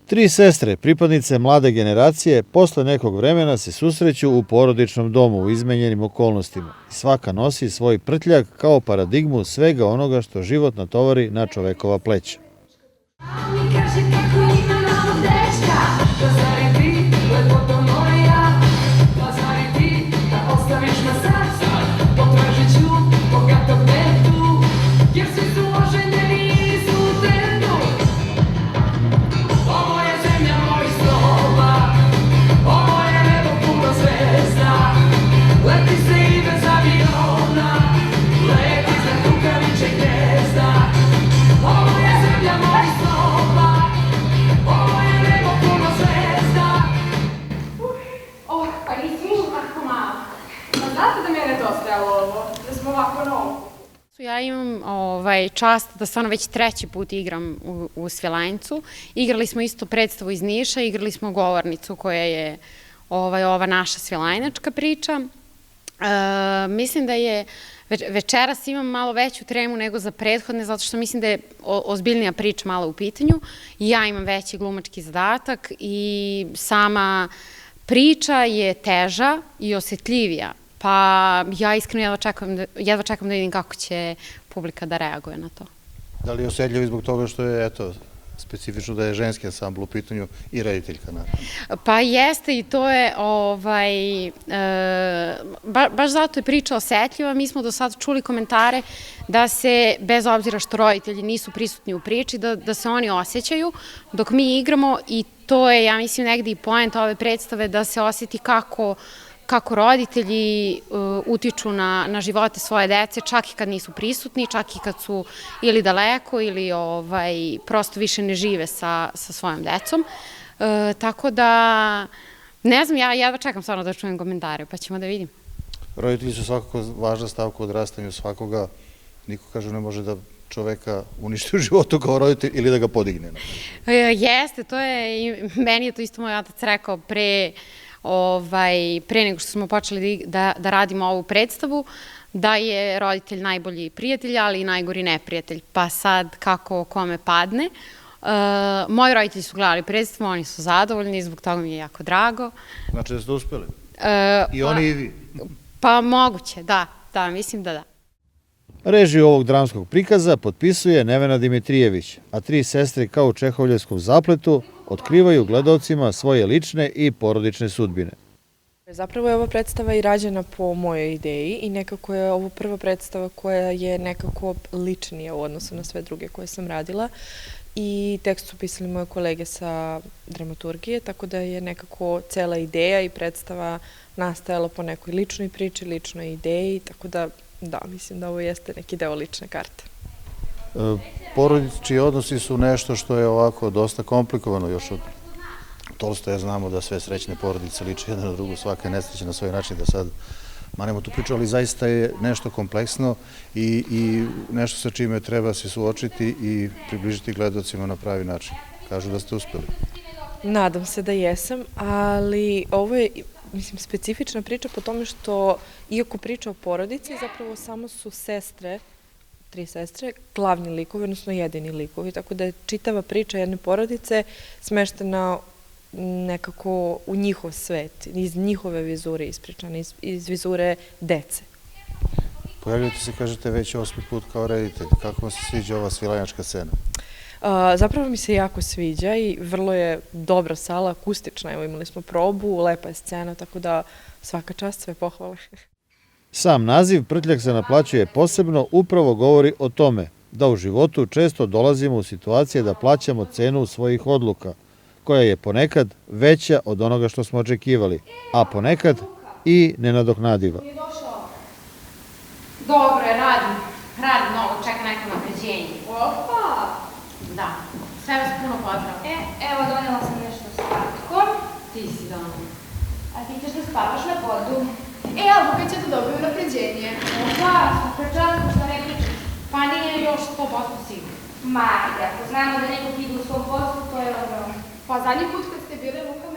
Tri sestre, pripadnice mlade generacije, posle nekog vremena se susreću u porodičnom domu u izmenjenim okolnostima. Svaka nosi svoj prtljak kao paradigmu svega onoga što život natovari na čovekova pleća. Ja imam čast da stvarno već treći put igram u Svilajncu. Igrali smo isto predstavu iz Niša, igrali smo govornicu koja je ova naša svilajnačka priča. Mislim da je večeras imam malo veću tremu nego za prethodne, zato što mislim da je ozbiljnija priča malo u pitanju. Ja imam veći glumački zadatak i sama priča je teža i osetljivija. Pa ja iskreno jedva čekam da vidim kako će publika da reaguje na to. Da li je osetljiv zbog toga što je, specifično da je ženski ansambl u pitanju i rediteljka, naravno? Pa jeste i to je, baš zato je priča osetljiva. Mi smo do sada čuli komentare da se, bez obzira što roditelji nisu prisutni u priči, da se oni osjećaju dok mi igramo i to je, ja mislim, negde i poenta ove predstave, da se osjeti kako roditelji utiču na živote svoje dece, čak i kad nisu prisutni, čak i kad su ili daleko ili prosto više ne žive sa svojom decom. Tako da, ne znam, ja jedva čekam stvarno da čujem komentare, pa ćemo da vidim. Roditelji su svakako važna stavka u odrastanju svakoga. Niko, kažu, ne može da čoveka uništi u životu kao roditelj ili da ga podigne. Jeste, to je, i meni je to isto moj otac rekao pre nego što smo počeli da radimo ovu predstavu, da je roditelj najbolji prijatelj, ali i najgori neprijatelj. Pa sad kako kome padne. Moji roditelji su gledali predstavu, oni su zadovoljni, zbog toga mi je jako drago. Znači da ste uspeli? I oni i vi? Pa moguće, da, mislim da da. Režiju ovog dramskog prikaza potpisuje Nevena Dimitrijević, a tri sestre kao u čehovljevskom zapletu otkrivaju gledaocima svoje lične i porodične sudbine. Zapravo je ova predstava i rađena po mojoj ideji i nekako je ovo prva predstava koja je nekako ličnija u odnosu na sve druge koje sam radila i tekst su pisali moje kolege sa dramaturgije, tako da je nekako cela ideja i predstava nastajala po nekoj ličnoj priči, ličnoj ideji, tako da mislim da ovo jeste neki deo lične karte. Porodični odnosi su nešto što je ovako dosta komplikovano. Još od Tolstoja znamo da sve srećne porodice liče jedna na drugu, svaka je nesrećna na svoj način, da sad manemo tu priču, ali zaista je nešto kompleksno i nešto sa čime treba se suočiti i približiti gledalcima na pravi način. Kažu da ste uspeli. Nadam se da jesam, ali ovo je, mislim, specifična priča po tome što, iako priča o porodici, zapravo samo su sestre, tri sestre, glavni likovi, odnosno jedini likovi, tako da je čitava priča jedne porodice smeštena nekako u njihov svet, iz njihove vizure ispričane, iz vizure dece. Pojavljujete se, kažete, već 8. put kao reditelj. Kako vam se sviđa ova svilajnačka scena? Zapravo mi se jako sviđa i vrlo je dobra sala, akustična. Evo, imali smo probu, lepa je scena, tako da svaka čast, sve pohvale. Sam naziv Prtljak se naplaćuje posebno upravo govori o tome da u životu često dolazimo u situacije da plaćamo cenu svojih odluka, koja je ponekad veća od onoga što smo očekivali, a ponekad i nenadoknadiva. Dobro je, radi mnogo, čeka neko napređenje. Opa! Da, sve vas puno pozdrav. Evo, donela sam nešto slatko. Ti si donela. A ti ćeš da spavaš na podu. Ali kad će da dobiju napređenje? Opa, super časno što ne pričaš. Pa nije još 100% sigurno. Ma, ako znamo da neko ide u svom poslu, to je ono. Pa zadnji put kad ste bili Luka